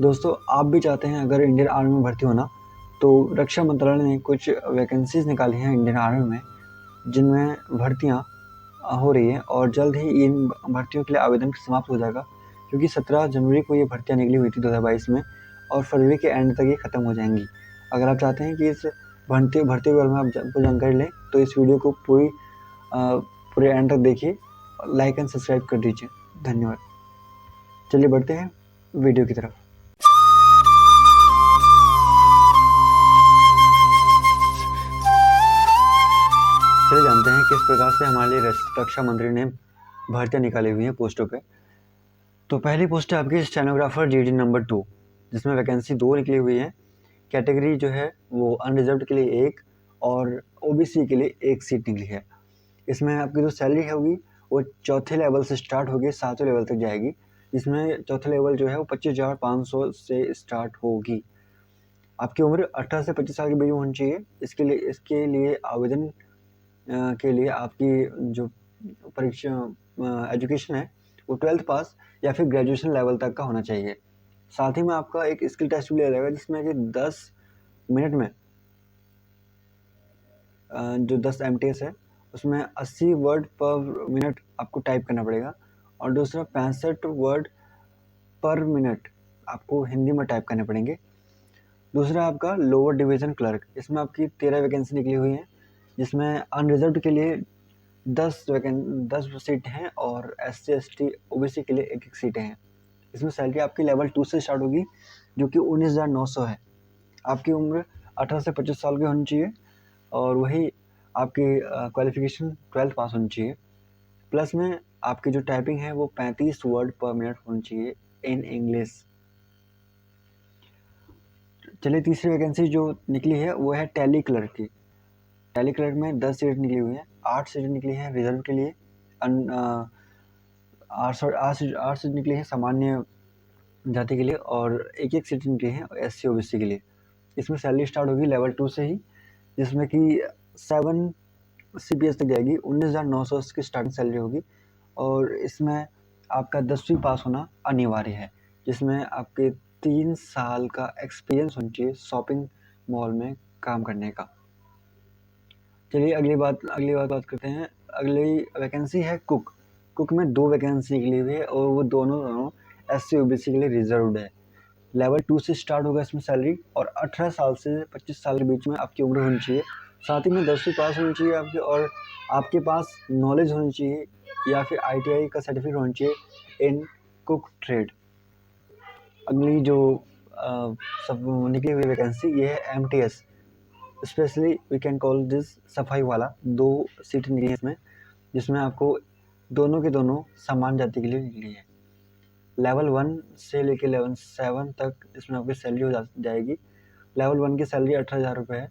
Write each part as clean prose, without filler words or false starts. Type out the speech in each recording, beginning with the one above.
दोस्तों, आप भी चाहते हैं अगर इंडियन आर्मी में भर्ती होना, तो रक्षा मंत्रालय ने कुछ वैकेंसीज़ निकाली हैं इंडियन आर्मी में, जिनमें भर्तियाँ हो रही हैं और जल्द ही इन भर्तियों के लिए आवेदन समाप्त हो जाएगा, क्योंकि 17 जनवरी को ये भर्तियाँ निकली हुई थी 2022 में और फरवरी के एंड तक ये ख़त्म हो जाएंगी। अगर आप चाहते हैं कि इस भर्ती के बारे में आप पूरी जानकारी लें, तो इस वीडियो को पूरे एंड तक देखिए, लाइक एंड सब्सक्राइब कर दीजिए। धन्यवाद। चलिए बढ़ते हैं वीडियो की तरफ। चलिए जानते हैं किस प्रकार से हमारे लिए रक्षा मंत्री ने भर्तियाँ निकाली हुई हैं पोस्टों पे। तो पहली पोस्ट है आपकी स्टेनोग्राफर जीडी नंबर 2, जिसमें वैकेंसी 2 निकली हुई है। कैटेगरी जो है वो अनरिजर्व्ड के लिए 1 और ओबीसी के लिए 1 सीट निकली है। इसमें आपकी जो सैलरी होगी वो चौथे लेवल से स्टार्ट होगी 7वें लेवल तक जाएगी, जिसमें चौथा लेवल जो है वो 25,500 से स्टार्ट होगी। आपकी उम्र 18 से 25 साल के बीच में होनी चाहिए। इसके लिए आवेदन के लिए आपकी जो परीक्षा एजुकेशन है वो 12th पास या फिर ग्रेजुएशन लेवल तक का होना चाहिए। साथ ही में आपका एक स्किल टेस्ट भी लिया जाएगा, जिसमें कि 10 मिनट में जो 10 MTS है उसमें 80 वर्ड पर मिनट आपको टाइप करना पड़ेगा, और दूसरा 65 वर्ड पर मिनट आपको हिंदी में टाइप करने पड़ेंगे। दूसरा आपका लोअर डिवीज़न क्लर्क, इसमें आपकी 13 वैकेंसी निकली हुई हैं, जिसमें अनरिजर्व्ड के लिए 10 सीट हैं और SC ST OBC के लिए 1-1 सीटें हैं। इसमें सैलरी आपकी लेवल 2 से स्टार्ट होगी, जो कि 19,900 है। आपकी उम्र 18 से 25 साल की होनी चाहिए और वही आपकी क्वालिफिकेशन 12th पास होनी चाहिए। प्लस में आपकी जो टाइपिंग है वो 35 वर्ड पर मिनट होनी चाहिए इन इंग्लिश। चलिए तीसरी वैकेंसी जो निकली है वो है टैली क्लर्क की। टैली क्लर्क में 10 सीट निकली हुई हैं, 8 सीट निकली हैं रिजर्व के लिए, 8 सीट निकली हैं सामान्य जाति के लिए और 1-1 सीट निकली हैं SC OBC के लिए। इसमें सैलरी स्टार्ट होगी लेवल 2 से ही, जिसमें कि 7 CPS तक जाएगी। 19,900 की स्टार्टिंग सैलरी होगी और इसमें आपका 10वीं पास होना अनिवार्य है, जिसमें आपके 3 साल का एक्सपीरियंस होना चाहिए शॉपिंग मॉल में काम करने का। चलिए अगली बात करते हैं। अगली वैकेंसी है कुक में 2 वैकेंसी निकली हुई है और वो दोनों SC OBC के लिए रिजर्व्ड है। लेवल 2 से स्टार्ट होगा इसमें सैलरी, और 18 साल से 25 साल के बीच में आपकी उम्र होनी चाहिए। साथ ही में 10वीं पास होनी चाहिए आपकी, और आपके पास नॉलेज होनी चाहिए या फिर ITI का सर्टिफिकेट होना चाहिए इन कुक ट्रेड। अगली जो सब निकली हुई वैकेंसी ये है MTS, specially we can call this सफाई वाला। 2 सीट निकली है इसमें, जिसमें आपको दोनों के दोनों समान जाति के लिए निकली है। लेवल 1 से लेकर लेवल 7 तक इसमें आपकी सैलरी हो जाएगी। लेवल 1 की सैलरी 18,000 रुपये है,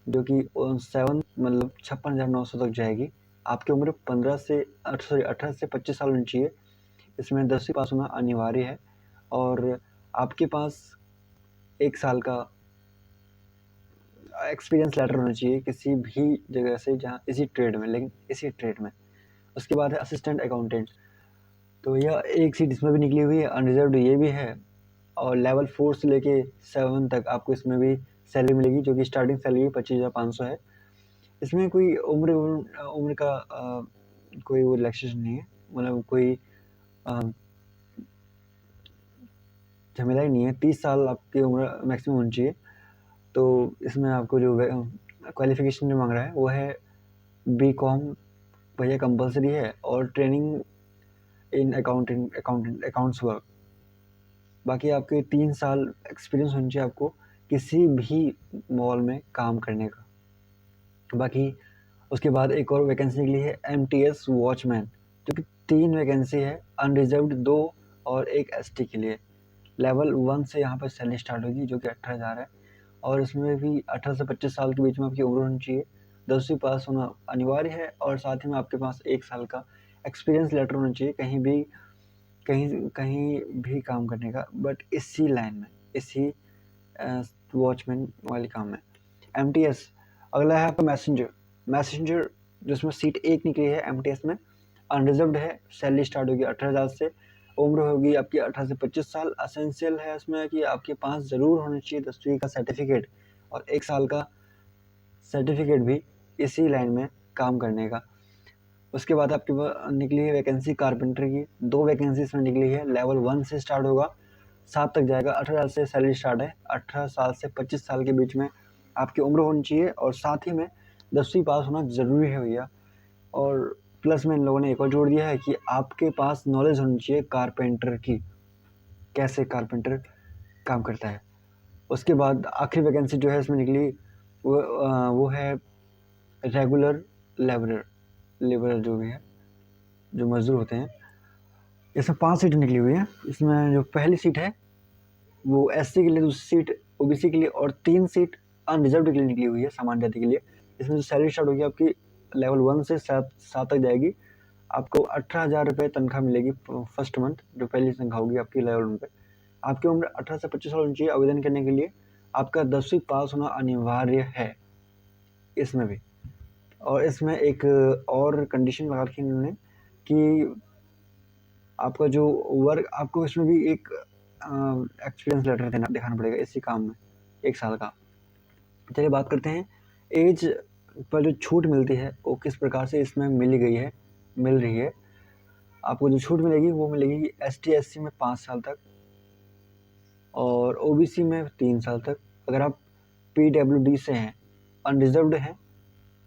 जो कि 7 मतलब 56,900 तक जाएगी। आपकी उम्र 18 से 25 साल होनी चाहिए। इसमें 10वीं पास होना अनिवार्य है और आपके पास 1 साल का एक्सपीरियंस लेटर होना चाहिए किसी भी जगह से जहाँ इसी ट्रेड में। उसके बाद है असिस्टेंट अकाउंटेंट। तो यह 1 सीट इसमें भी निकली हुई है, अनरिजर्व्ड ये भी है, और लेवल 4 से लेके 7 तक आपको इसमें भी सैलरी मिलेगी, जो कि स्टार्टिंग सैलरी 25,500 है। इसमें कोई उम्र का कोई वो रिलैक्सेशन नहीं है, मतलब कोई झमेला ही नहीं है। 30 साल आपकी उम्र मैक्सिमम होनी चाहिए। तो इसमें आपको जो क्वालिफिकेशन जो मांग रहा है वो है BCom, भैया कंपलसरी है, और ट्रेनिंग इन अकाउंट्स वर्क। बाकी आपके 3 साल एक्सपीरियंस होना चाहिए आपको किसी भी मॉल में काम करने का। बाकी उसके बाद एक और वैकेंसी निकली है MTS वॉचमैन, जो कि 3 वैकेंसी है, अनरिजर्व्ड 2 और 1 ST के लिए। लेवल 1 से यहाँ पर सैलरी स्टार्ट होगी, जो कि 18,000 है, और इसमें भी 18 से 25 साल के बीच में आपकी उम्र होनी चाहिए। 10वीं पास होना अनिवार्य है और साथ ही में आपके पास 1 साल का एक्सपीरियंस लेटर होना चाहिए कहीं भी काम करने का, बट इसी लाइन में, इसी वॉचमैन वाले काम में। MTS अगला है आपका मैसेंजर, जिसमें सीट 1 निकली है MTS में, अनरिजर्व्ड है, सैलरी स्टार्ट होगी 18,000 से, उम्र होगी आपकी 18 से 25 साल। असेंशियल है इसमें कि आपके पास ज़रूर होना चाहिए 10वीं का सर्टिफिकेट और 1 साल का सर्टिफिकेट भी इसी लाइन में काम करने का। उसके बाद आपके पास निकली है वैकेंसी कारपेंटर की, 2 वैकेंसी इसमें निकली है। लेवल 1 से स्टार्ट होगा, 7 तक जाएगा। 18 साल से सैलरी स्टार्ट है। 18 साल से 25 साल के बीच में आपकी उम्र होनी चाहिए और साथ ही में 10वीं पास होना ज़रूरी है भैया। और प्लस में इन लोगों ने एक और जोड़ दिया है कि आपके पास नॉलेज होनी चाहिए कारपेंटर की, कैसे कारपेंटर काम करता है। उसके बाद आखिरी वैकेंसी जो है इसमें निकली वो है रेगुलर लेबरर जो भी है, जो मजदूर होते हैं। इसमें 5 सीटें निकली हुई हैं। इसमें जो पहली सीट है वो एससी के लिए, दूसरी सीट ओबीसी के लिए और 3 सीट अनरिजर्व के लिए निकली हुई है, सामान्य जाति के लिए। इसमें जो सैलरी स्टार्ट होगी आपकी लेवल 1 से 7 तक जाएगी। आपको 18,000 रुपये तनख्वाह मिलेगी फर्स्ट मंथ, जो पहली तनख्वाह होगी आपकी लेवल 1 पे। आपकी उम्र 18 से 25 साल होनी चाहिए आवेदन करने के लिए। आपका 10वीं पास होना अनिवार्य है इसमें भी। और इसमें एक और कंडीशन लगा रखी है इन्होंने कि आपका जो वर्क, आपको इसमें भी एक एक्सपीरियंस लेटर दिखाना पड़ेगा इसी काम में, 1 साल का। चलिए बात करते हैं एज पर जो छूट मिलती है वो किस प्रकार से इसमें मिल रही है। आपको जो छूट मिलेगी वो मिलेगी ST SC में 5 साल तक और OBC में 3 साल तक। अगर आप PWD से हैं, अनरिजर्व्ड हैं,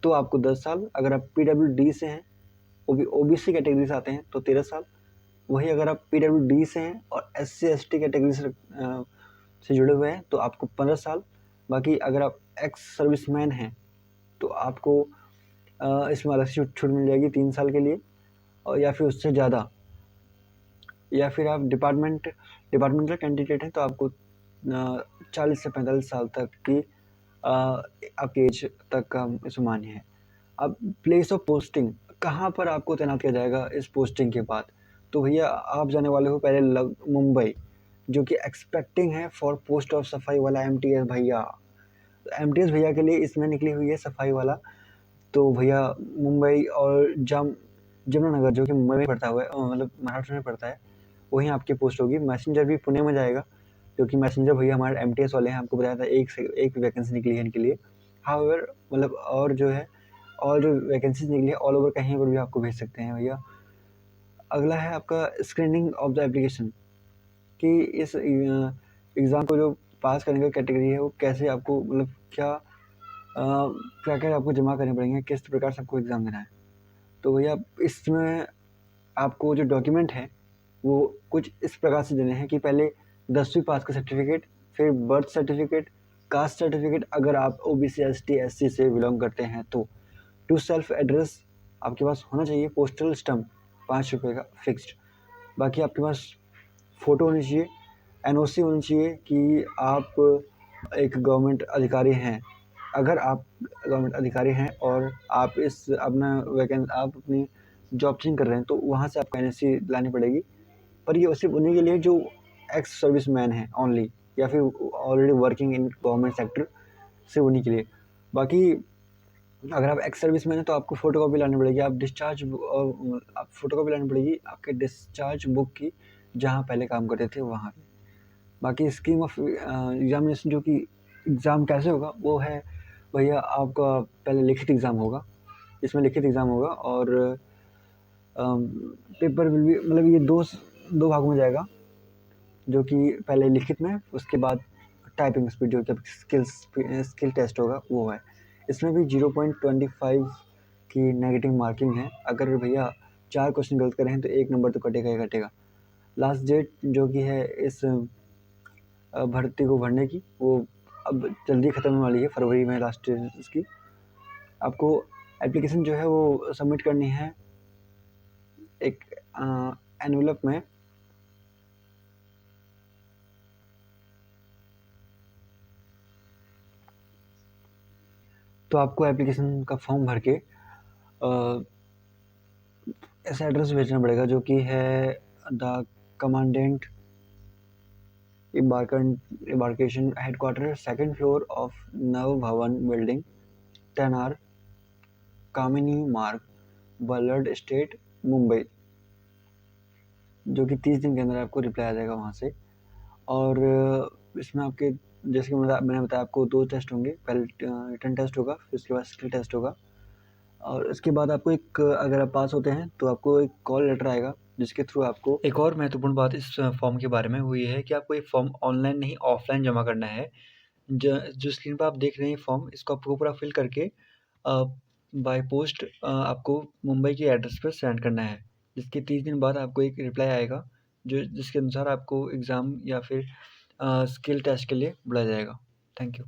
तो आपको 10 साल। अगर आप PWD से हैं, वो भी OBC कैटेगरी से आते हैं, तो 13 साल। वही अगर आप PWD से हैं और SC ST कैटेगरी से जुड़े हुए हैं तो आपको 15 साल। बाकी अगर आप एक्स सर्विसमैन हैं तो आपको इसमें अलग से छूट मिल जाएगी 3 साल के लिए, और या फिर उससे ज़्यादा। या फिर आप डिपार्टमेंटल कैंडिडेट हैं तो आपको 40 से 45 साल तक की आपकी एज तक का इसमें मान्य है। अब प्लेस ऑफ पोस्टिंग, कहाँ पर आपको तैनात किया जाएगा इस पोस्टिंग के बाद, तो भैया आप जाने वाले हो पहले मुंबई, जो कि एक्सपेक्टिंग है फॉर पोस्ट ऑफ सफाई वाला MTS भैया। तो MTS भैया के लिए इसमें निकली हुई है सफाई वाला। तो भैया मुंबई और जमुनानगर, जो कि मुंबई में पड़ता हुआ है, मतलब महाराष्ट्र में पड़ता है, वहीं आपकी पोस्ट होगी। मैसेंजर भी पुणे में जाएगा, क्योंकि मैसेंजर भैया हमारे MTS वाले हैं, आपको बताया था एक वैकेंसी निकली है इनके लिए। हाउएवर मतलब और जो वैकेंसीज निकली है ऑल ओवर कहीं पर भी आपको भेज सकते हैं भैया। अगला है आपका स्क्रीनिंग ऑफ द एप्लीकेशन, कि इस एग्ज़ाम को जो पास करने का कैटेगरी है वो कैसे आपको, मतलब क्या क्या आपको जमा करने पड़ेंगे, किस प्रकार से आपको एग्ज़ाम देना है। तो भैया इसमें आपको जो डॉक्यूमेंट है वो कुछ इस प्रकार से देने हैं कि पहले 10वीं पास का सर्टिफिकेट, फिर बर्थ सर्टिफिकेट, कास्ट सर्टिफिकेट अगर आप OBC ST SC से बिलोंग करते हैं तो, टू सेल्फ एड्रेस आपके पास होना चाहिए, पोस्टल स्टम्प 5 रुपये का फिक्स्ड। बाकी आपके पास फ़ोटो होनी चाहिए, NOC होनी चाहिए कि आप एक गवर्नमेंट अधिकारी हैं। अगर आप गवर्नमेंट अधिकारी हैं और आप आप अपनी जॉब चेंज कर रहे हैं तो वहाँ से आपको NOC लानी पड़ेगी। पर ये सिर्फ उन्हीं के लिए जो एक्स सर्विस मैन हैं ओनली, या फिर already working in government sector, से उन्हीं के लिए। बाकी अगर आप एक्स सर्विस मैन हैं तो आपको फ़ोटो कॉपी लानी पड़ेगी, आप फ़ोटो कॉपी लानी पड़ेगी आपके डिस्चार्ज बुक की, जहाँ पहले काम करते थे वहाँ पे। बाकी स्कीम ऑफ एग्जामिनेशन, जो कि एग्ज़ाम कैसे होगा वो है भैया, आपका पहले लिखित एग्ज़ाम होगा। इसमें लिखित एग्ज़ाम होगा और पेपर विल भी, मतलब ये दो भागों में जाएगा, जो कि पहले लिखित में, उसके बाद टाइपिंग स्पीड, जो कि स्किल टेस्ट होगा वो है। इसमें भी 0.25 की नेगेटिव मार्किंग है। अगर भैया 4 क्वेश्चन गलत करें तो 1 नंबर तो कटेगा ही कटेगा। लास्ट डेट जो कि है इस भर्ती को भरने की, वो अब जल्दी ख़त्म होने वाली है, फरवरी में लास्ट डेट इसकी। आपको एप्लीकेशन जो है वो सबमिट करनी है एक एनवेलप में। तो आपको एप्लीकेशन का फॉर्म भर के ऐसा एड्रेस भेजना पड़ेगा, जो कि है the commandant embarkation headquarter, 2nd floor of Nav Bhavan building, 10R कामिनी मार्ग, बलड स्टेट, मुंबई। जो कि 30 दिन के अंदर आपको रिप्लाई आ जाएगा वहाँ से। और इसमें आपके जैसे कि मैंने बताया आपको 2 टेस्ट होंगे, पहले रिटन टेस्ट होगा, फिर उसके बाद स्किल टेस्ट होगा, और इसके बाद आपको एक, अगर आप पास होते हैं तो आपको एक कॉल लेटर आएगा जिसके थ्रू आपको एक और महत्वपूर्ण बात इस फॉर्म के बारे में वो ये है कि आपको ये फॉर्म ऑनलाइन नहीं ऑफलाइन जमा करना है। जो स्क्रीन पर आप देख रहे हैं फॉर्म, इसको आपको पूरा फिल करके बाय पोस्ट आपको मुंबई के एड्रेस पर सेंड करना है, जिसके 30 दिन बाद आपको एक रिप्लाई आएगा जिसके अनुसार आपको एग्ज़ाम या फिर स्किल टेस्ट के लिए बुलाया जाएगा। Thank you.